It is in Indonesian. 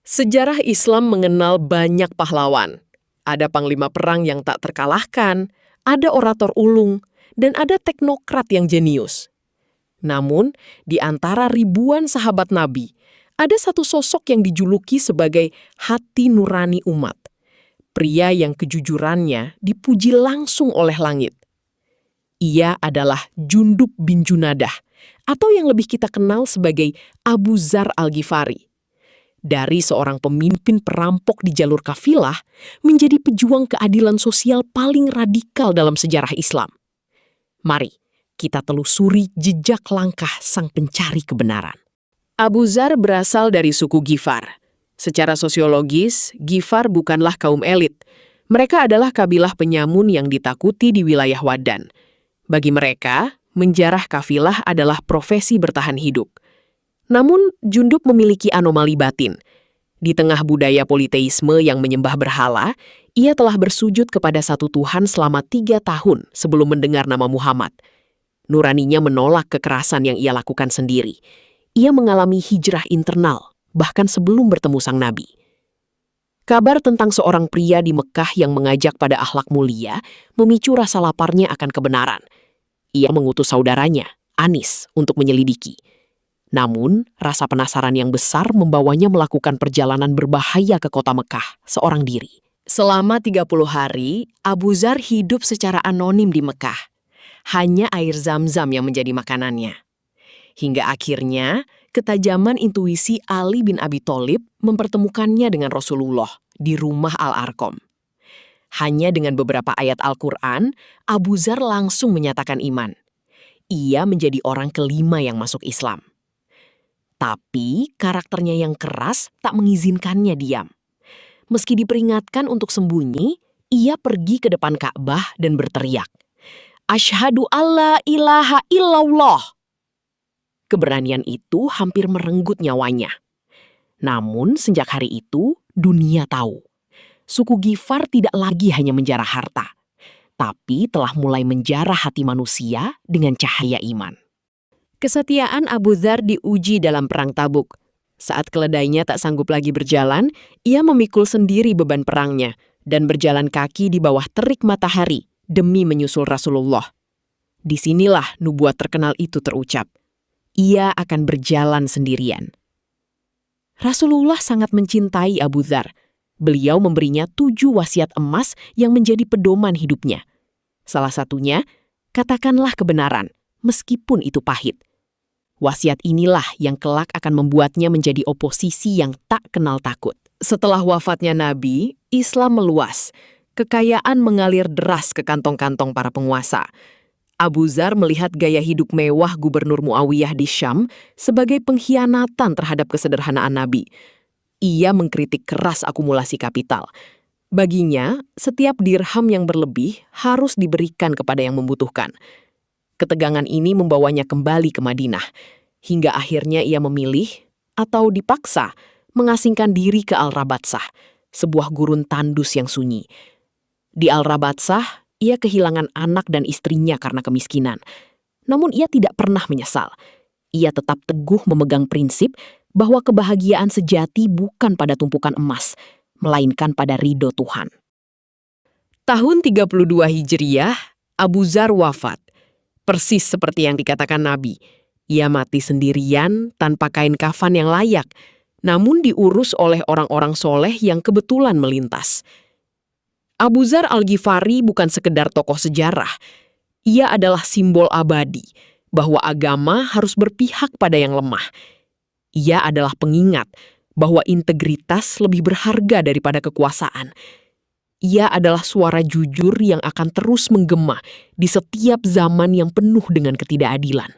Sejarah Islam mengenal banyak pahlawan. Ada panglima perang yang tak terkalahkan, ada orator ulung, dan ada teknokrat yang jenius. Namun, di antara ribuan sahabat Nabi, ada satu sosok yang dijuluki sebagai hati nurani umat. Pria yang kejujurannya dipuji langsung oleh langit. Ia adalah Jundub bin Junadah, atau yang lebih kita kenal sebagai Abu Dzar Al-Ghifari. Dari seorang pemimpin perampok di jalur kafilah, menjadi pejuang keadilan sosial paling radikal dalam sejarah Islam. Mari, kita telusuri jejak langkah sang pencari kebenaran. Abu Dzar berasal dari suku Ghifar. Secara sosiologis, Ghifar bukanlah kaum elit. Mereka adalah kabilah penyamun yang ditakuti di wilayah Wadan. Bagi mereka, menjarah kafilah adalah profesi bertahan hidup. Namun, Jundub memiliki anomali batin. Di tengah budaya politeisme yang menyembah berhala, ia telah bersujud kepada satu Tuhan selama 3 tahun sebelum mendengar nama Muhammad. Nuraninya menolak kekerasan yang ia lakukan sendiri. Ia mengalami hijrah internal, bahkan sebelum bertemu sang nabi. Kabar tentang seorang pria di Mekah yang mengajak pada akhlak mulia memicu rasa laparnya akan kebenaran. Ia mengutus saudaranya, Anis, untuk menyelidiki. Namun, rasa penasaran yang besar membawanya melakukan perjalanan berbahaya ke kota Mekah seorang diri. Selama 30 hari, Abu Dzar hidup secara anonim di Mekah. Hanya air Zam-Zam yang menjadi makanannya. Hingga akhirnya, ketajaman intuisi Ali bin Abi Thalib mempertemukannya dengan Rasulullah di rumah Al-Arqam. Hanya dengan beberapa ayat Al-Quran, Abu Dzar langsung menyatakan iman. Ia menjadi orang kelima yang masuk Islam. Tapi karakternya yang keras tak mengizinkannya diam. Meski diperingatkan untuk sembunyi, ia pergi ke depan Ka'bah dan berteriak, "Asyhadu alla ilaha illallah." Keberanian itu hampir merenggut nyawanya. Namun sejak hari itu, dunia tahu. Suku Ghifar tidak lagi hanya menjarah harta, tapi telah mulai menjarah hati manusia dengan cahaya iman. Kesetiaan Abu Dzar diuji dalam perang Tabuk. Saat keledainya tak sanggup lagi berjalan, ia memikul sendiri beban perangnya dan berjalan kaki di bawah terik matahari demi menyusul Rasulullah. Disinilah nubuat terkenal itu terucap. Ia akan berjalan sendirian. Rasulullah sangat mencintai Abu Dzar. Beliau memberinya 7 wasiat emas yang menjadi pedoman hidupnya. Salah satunya, katakanlah kebenaran, meskipun itu pahit. Wasiat inilah yang kelak akan membuatnya menjadi oposisi yang tak kenal takut. Setelah wafatnya Nabi, Islam meluas. Kekayaan mengalir deras ke kantong-kantong para penguasa. Abu Dzar melihat gaya hidup mewah Gubernur Muawiyah di Syam sebagai pengkhianatan terhadap kesederhanaan Nabi. Ia mengkritik keras akumulasi kapital. Baginya, setiap dirham yang berlebih harus diberikan kepada yang membutuhkan. Ketegangan ini membawanya kembali ke Madinah, hingga akhirnya ia memilih, atau dipaksa, mengasingkan diri ke Al-Rabatsah, sebuah gurun tandus yang sunyi. Di Al-Rabatsah, ia kehilangan anak dan istrinya karena kemiskinan. Namun ia tidak pernah menyesal. Ia tetap teguh memegang prinsip bahwa kebahagiaan sejati bukan pada tumpukan emas, melainkan pada ridho Tuhan. Tahun 32 Hijriah, Abu Dzar wafat. Persis seperti yang dikatakan Nabi. Ia mati sendirian tanpa kain kafan yang layak, namun diurus oleh orang-orang soleh yang kebetulan melintas. Abu Dzar Al-Ghifari bukan sekedar tokoh sejarah. Ia adalah simbol abadi bahwa agama harus berpihak pada yang lemah. Ia adalah pengingat bahwa integritas lebih berharga daripada kekuasaan. Ia adalah suara jujur yang akan terus menggema di setiap zaman yang penuh dengan ketidakadilan.